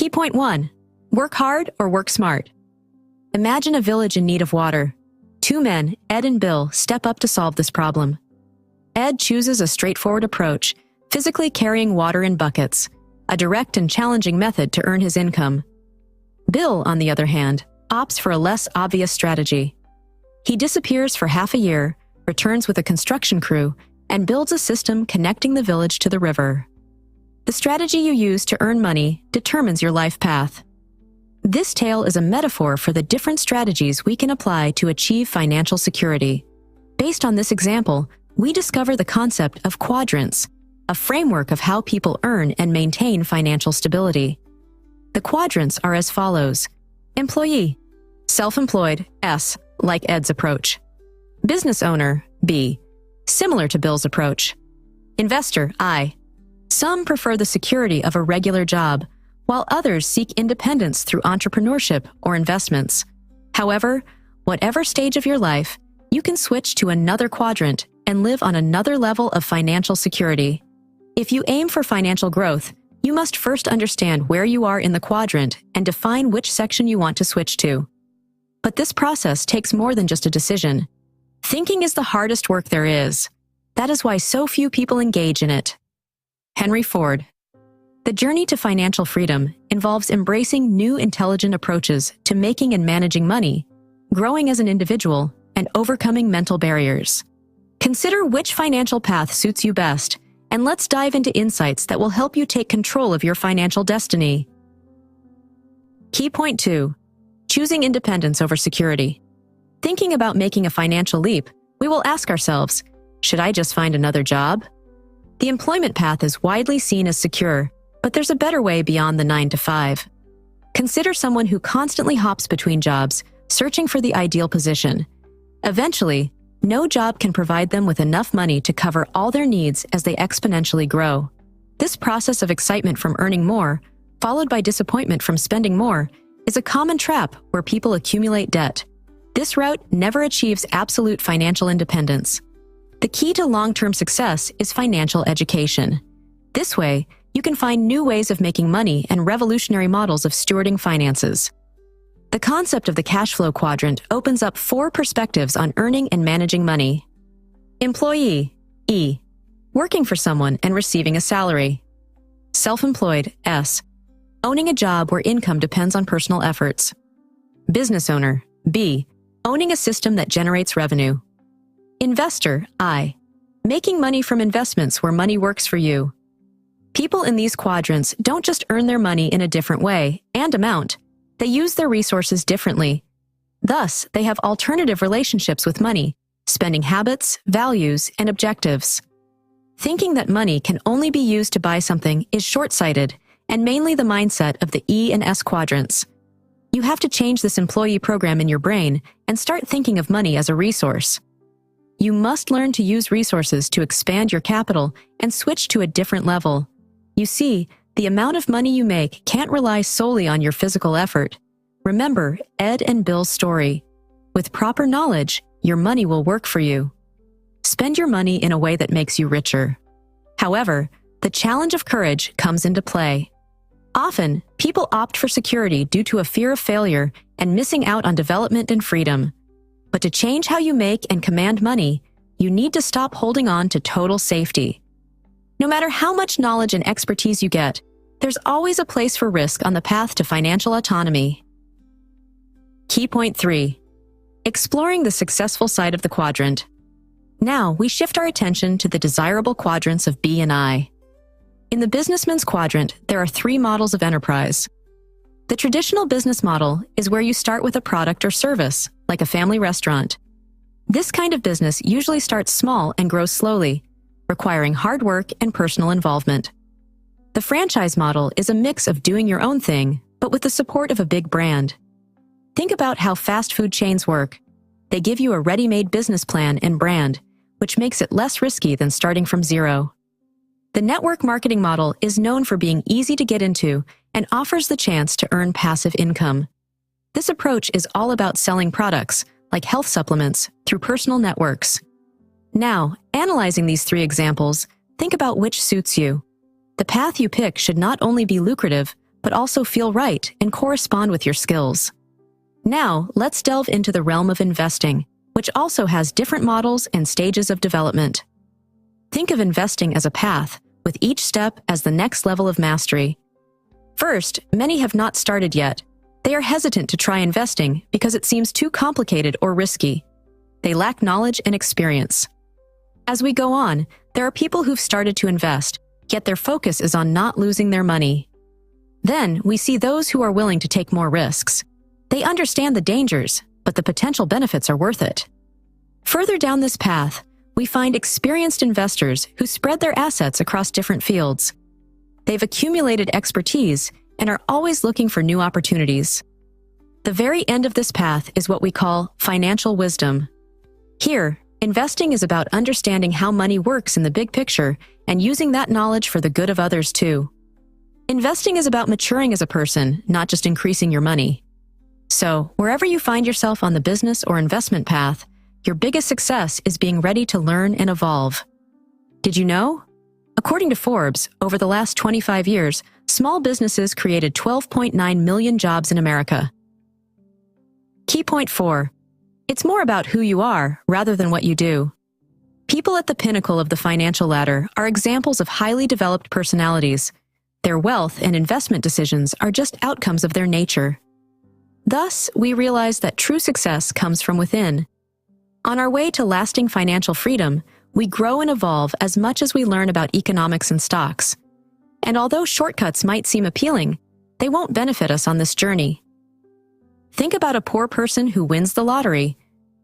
Key point 1. Work hard or work smart. Imagine a village in need of water. Two men, Ed and Bill, step up to solve this problem. Ed chooses a straightforward approach, physically carrying water in buckets, a direct and challenging method to earn his income. Bill, on the other hand, opts for a less obvious strategy. He disappears for half a year, returns with a construction crew, and builds a system connecting the village to the river. The strategy you use to earn money determines your life path. This tale is a metaphor for the different strategies we can apply to achieve financial security. Based on this example, we discover the concept of quadrants, a framework of how people earn and maintain financial stability. The quadrants are as follows: employee, self-employed, S, like Ed's approach; business owner, B, similar to Bill's approach; investor, I. Some prefer the security of a regular job, while others seek independence through entrepreneurship or investments. However, whatever stage of your life, you can switch to another quadrant and live on another level of financial security. If you aim for financial growth, you must first understand where you are in the quadrant and define which section you want to switch to. But this process takes more than just a decision. Thinking is the hardest work there is. That is why so few people engage in it. Henry Ford. The journey to financial freedom involves embracing new intelligent approaches to making and managing money, growing as an individual, and overcoming mental barriers. Consider which financial path suits you best, and let's dive into insights that will help you take control of your financial destiny. Key point 2. Choosing independence over security. Thinking about making a financial leap, we will ask ourselves, should I just find another job? The employment path is widely seen as secure, but there's a better way beyond the 9 to 5. Consider someone who constantly hops between jobs, searching for the ideal position. Eventually, no job can provide them with enough money to cover all their needs as they exponentially grow. This process of excitement from earning more, followed by disappointment from spending more, is a common trap where people accumulate debt. This route never achieves absolute financial independence. The key to long-term success is financial education. This way, you can find new ways of making money and revolutionary models of stewarding finances. The concept of the cash flow quadrant opens up 4 perspectives on earning and managing money. Employee, E, working for someone and receiving a salary. Self-employed, S, owning a job where income depends on personal efforts. Business owner, B, owning a system that generates revenue. Investor, I, making money from investments where money works for you. People in these quadrants don't just earn their money in a different way and amount. They use their resources differently. Thus, they have alternative relationships with money, spending habits, values, and objectives. Thinking that money can only be used to buy something is short-sighted and mainly the mindset of the E and S quadrants. You have to change this employee program in your brain and start thinking of money as a resource. You must learn to use resources to expand your capital and switch to a different level. You see, the amount of money you make can't rely solely on your physical effort. Remember Ed and Bill's story. With proper knowledge, your money will work for you. Spend your money in a way that makes you richer. However, the challenge of courage comes into play. Often, people opt for security due to a fear of failure and missing out on development and freedom. But to change how you make and command money, you need to stop holding on to total safety. No matter how much knowledge and expertise you get, there's always a place for risk on the path to financial autonomy. Key point 3. Exploring the successful side of the quadrant. Now, we shift our attention to the desirable quadrants of B and I. In the businessman's quadrant, there are 3 models of enterprise. The traditional business model is where you start with a product or service, like a family restaurant. This kind of business usually starts small and grows slowly, requiring hard work and personal involvement. The franchise model is a mix of doing your own thing, but with the support of a big brand. Think about how fast food chains work. They give you a ready-made business plan and brand, which makes it less risky than starting from zero. The network marketing model is known for being easy to get into and offers the chance to earn passive income. This approach is all about selling products, like health supplements, through personal networks. Now, analyzing these 3 examples, think about which suits you. The path you pick should not only be lucrative, but also feel right and correspond with your skills. Now, let's delve into the realm of investing, which also has different models and stages of development. Think of investing as a path, with each step as the next level of mastery. First, many have not started yet. They are hesitant to try investing because it seems too complicated or risky. They lack knowledge and experience. As we go on, there are people who've started to invest, yet their focus is on not losing their money. Then, we see those who are willing to take more risks. They understand the dangers, but the potential benefits are worth it. Further down this path, we find experienced investors who spread their assets across different fields. They've accumulated expertise and are always looking for new opportunities. The very end of this path is what we call financial wisdom. Here, investing is about understanding how money works in the big picture and using that knowledge for the good of others too. Investing is about maturing as a person, not just increasing your money. So, wherever you find yourself on the business or investment path, your biggest success is being ready to learn and evolve. Did you know? According to Forbes, over the last 25 years, small businesses created 12.9 million jobs in America. Key point 4. It's more about who you are rather than what you do. People at the pinnacle of the financial ladder are examples of highly developed personalities. Their wealth and investment decisions are just outcomes of their nature. Thus, we realize that true success comes from within. On our way to lasting financial freedom, we grow and evolve as much as we learn about economics and stocks. And although shortcuts might seem appealing, they won't benefit us on this journey. Think about a poor person who wins the lottery.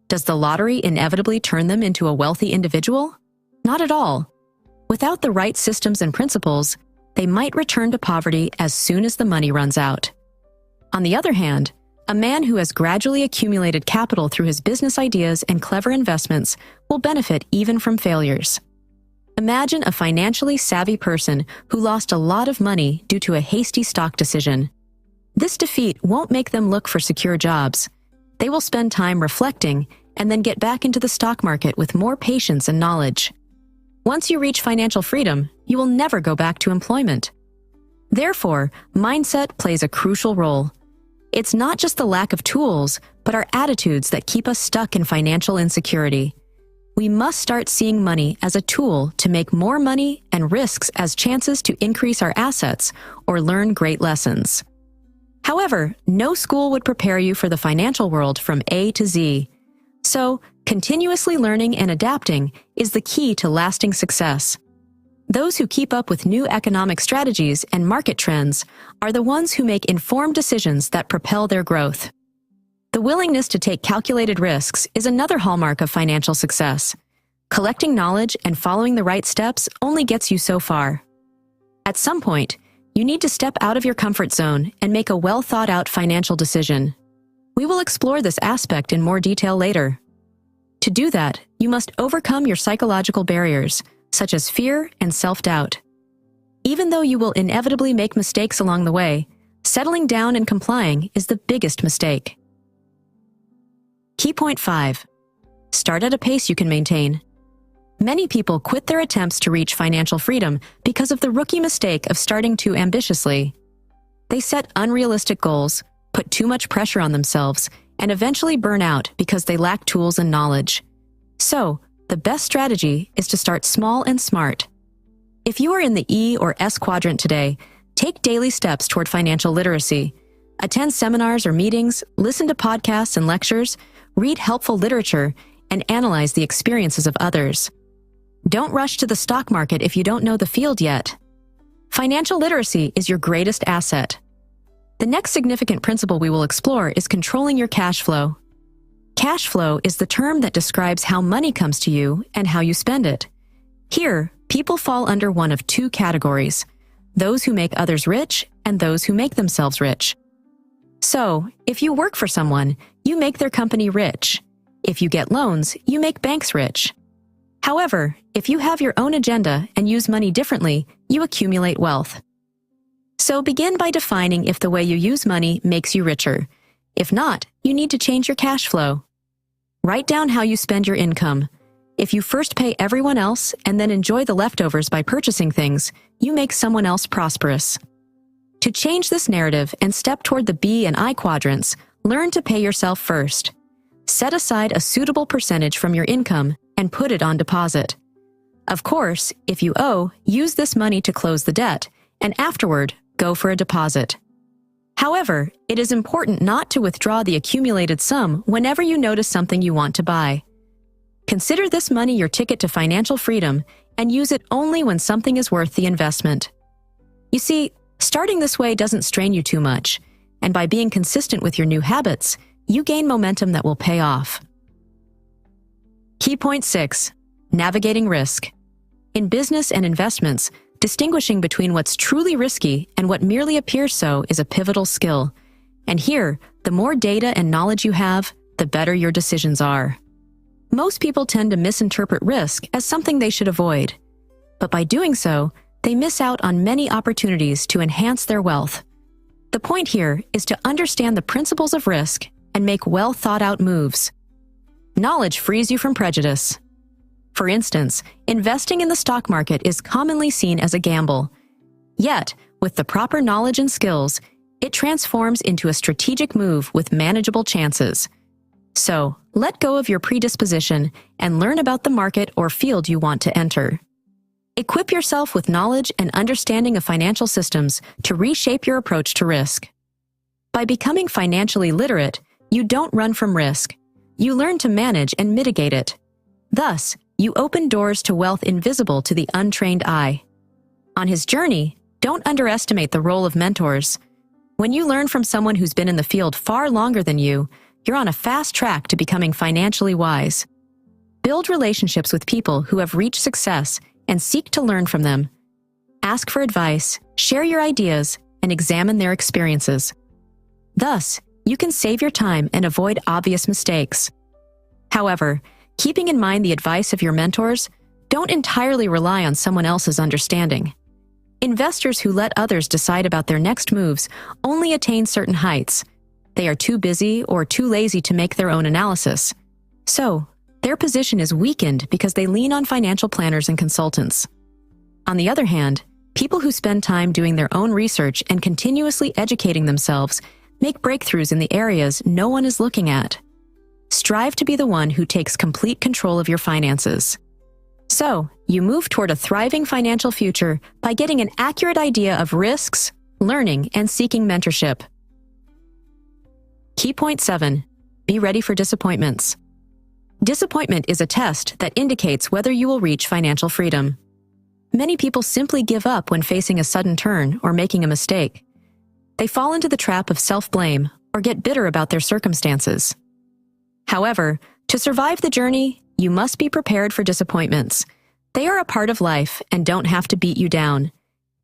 Does the lottery inevitably turn them into a wealthy individual? Not at all. Without the right systems and principles, they might return to poverty as soon as the money runs out. On the other hand, a man who has gradually accumulated capital through his business ideas and clever investments will benefit even from failures. Imagine a financially savvy person who lost a lot of money due to a hasty stock decision. This defeat won't make them look for secure jobs. They will spend time reflecting and then get back into the stock market with more patience and knowledge. Once you reach financial freedom, you will never go back to employment. Therefore, mindset plays a crucial role. It's not just the lack of tools, but our attitudes that keep us stuck in financial insecurity. We must start seeing money as a tool to make more money and risks as chances to increase our assets or learn great lessons. However, no school would prepare you for the financial world from A to Z. So, continuously learning and adapting is the key to lasting success. Those who keep up with new economic strategies and market trends are the ones who make informed decisions that propel their growth. The willingness to take calculated risks is another hallmark of financial success. Collecting knowledge and following the right steps only gets you so far. At some point, you need to step out of your comfort zone and make a well-thought-out financial decision. We will explore this aspect in more detail later. To do that, you must overcome your psychological barriers, such as fear and self-doubt. Even though you will inevitably make mistakes along the way, settling down and complying is the biggest mistake. Key point 5. Start at a pace you can maintain. Many people quit their attempts to reach financial freedom because of the rookie mistake of starting too ambitiously. They set unrealistic goals, put too much pressure on themselves, and eventually burn out because they lack tools and knowledge. So, the best strategy is to start small and smart. If you are in the E or S quadrant today, take daily steps toward financial literacy. Attend seminars or meetings, listen to podcasts and lectures, read helpful literature, and analyze the experiences of others. Don't rush to the stock market if you don't know the field yet. Financial literacy is your greatest asset. The next significant principle we will explore is controlling your cash flow. Cash flow is the term that describes how money comes to you and how you spend it. Here, people fall under one of two categories: those who make others rich and those who make themselves rich. So, if you work for someone, you make their company rich. If you get loans, you make banks rich. However, if you have your own agenda and use money differently, you accumulate wealth. So begin by defining if the way you use money makes you richer. If not, you need to change your cash flow. Write down how you spend your income. If you first pay everyone else and then enjoy the leftovers by purchasing things, you make someone else prosperous. To change this narrative and step toward the B and I quadrants, learn to pay yourself first. Set aside a suitable percentage from your income and put it on deposit. Of course, if you owe, use this money to close the debt, and afterward, go for a deposit. However, it is important not to withdraw the accumulated sum whenever you notice something you want to buy. Consider this money your ticket to financial freedom and use it only when something is worth the investment. You see, starting this way doesn't strain you too much, and by being consistent with your new habits, you gain momentum that will pay off. Key point 6. Navigating risk. In business and investments, distinguishing between what's truly risky and what merely appears so is a pivotal skill. And here, the more data and knowledge you have, the better your decisions are. Most people tend to misinterpret risk as something they should avoid. But by doing so, they miss out on many opportunities to enhance their wealth. The point here is to understand the principles of risk and make well-thought-out moves. Knowledge frees you from prejudice. For instance, investing in the stock market is commonly seen as a gamble. Yet, with the proper knowledge and skills, it transforms into a strategic move with manageable chances. So, let go of your predisposition and learn about the market or field you want to enter. Equip yourself with knowledge and understanding of financial systems to reshape your approach to risk. By becoming financially literate, you don't run from risk. You learn to manage and mitigate it. Thus, you open doors to wealth invisible to the untrained eye. On his journey, don't underestimate the role of mentors. When you learn from someone who's been in the field far longer than you, you're on a fast track to becoming financially wise. Build relationships with people who have reached success and seek to learn from them. Ask for advice, share your ideas, and examine their experiences. Thus, you can save your time and avoid obvious mistakes. However, keeping in mind the advice of your mentors, don't entirely rely on someone else's understanding. Investors who let others decide about their next moves only attain certain heights. They are too busy or too lazy to make their own analysis. So, their position is weakened because they lean on financial planners and consultants. On the other hand, people who spend time doing their own research and continuously educating themselves make breakthroughs in the areas no one is looking at. Strive to be the one who takes complete control of your finances. So, you move toward a thriving financial future by getting an accurate idea of risks, learning, and seeking mentorship. Key point 7. Be ready for disappointments. Disappointment is a test that indicates whether you will reach financial freedom. Many people simply give up when facing a sudden turn or making a mistake. They fall into the trap of self-blame or get bitter about their circumstances. However, to survive the journey, you must be prepared for disappointments. They are a part of life and don't have to beat you down.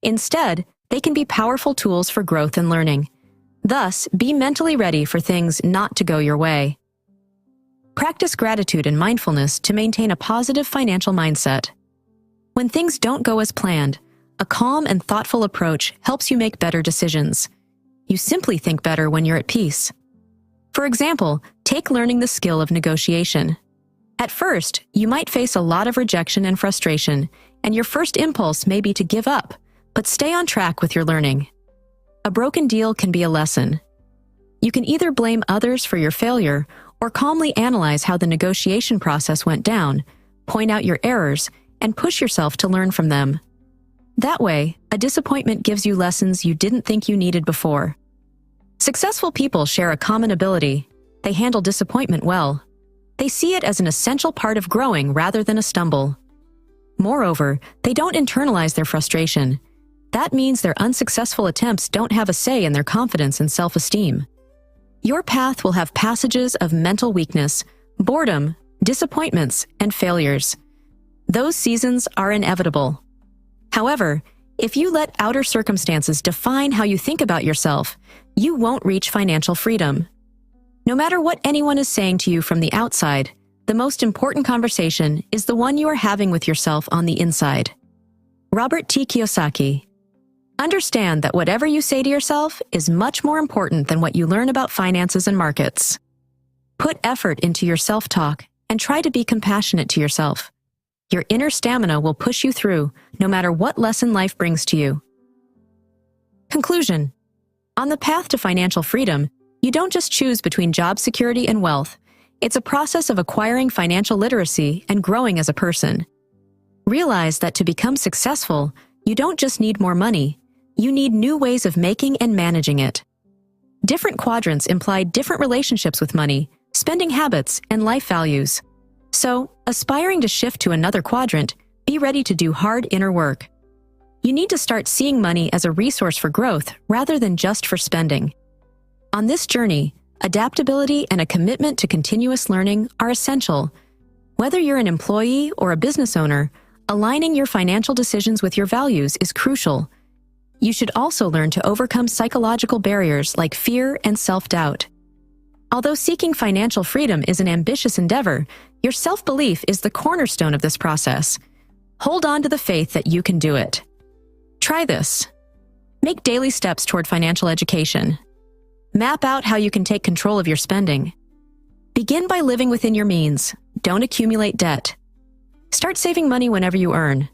Instead, they can be powerful tools for growth and learning. Thus, be mentally ready for things not to go your way. Practice gratitude and mindfulness to maintain a positive financial mindset. When things don't go as planned, a calm and thoughtful approach helps you make better decisions. You simply think better when you're at peace. For example, take learning the skill of negotiation. At first, you might face a lot of rejection and frustration, and your first impulse may be to give up, but stay on track with your learning. A broken deal can be a lesson. You can either blame others for your failure or calmly analyze how the negotiation process went down, point out your errors, and push yourself to learn from them. That way, a disappointment gives you lessons you didn't think you needed before. Successful people share a common ability. They handle disappointment well. They see it as an essential part of growing rather than a stumble. Moreover, they don't internalize their frustration. That means their unsuccessful attempts don't have a say in their confidence and self-esteem. Your path will have passages of mental weakness, boredom, disappointments, and failures. Those seasons are inevitable. However, if you let outer circumstances define how you think about yourself, you won't reach financial freedom. No matter what anyone is saying to you from the outside, the most important conversation is the one you are having with yourself on the inside. Robert Kiyosaki. Understand that whatever you say to yourself is much more important than what you learn about finances and markets. Put effort into your self-talk and try to be compassionate to yourself. Your inner stamina will push you through, no matter what lesson life brings to you. Conclusion. On the path to financial freedom, you don't just choose between job security and wealth. It's a process of acquiring financial literacy and growing as a person. Realize that to become successful, you don't just need more money, you need new ways of making and managing it. Different quadrants imply different relationships with money, spending habits, and life values. So, aspiring to shift to another quadrant, be ready to do hard inner work. You need to start seeing money as a resource for growth rather than just for spending. On this journey, adaptability and a commitment to continuous learning are essential. Whether you're an employee or a business owner, aligning your financial decisions with your values is crucial. You should also learn to overcome psychological barriers like fear and self-doubt. Although seeking financial freedom is an ambitious endeavor, your self-belief is the cornerstone of this process. Hold on to the faith that you can do it. Try this. Make daily steps toward financial education. Map out how you can take control of your spending. Begin by living within your means. Don't accumulate debt. Start saving money whenever you earn.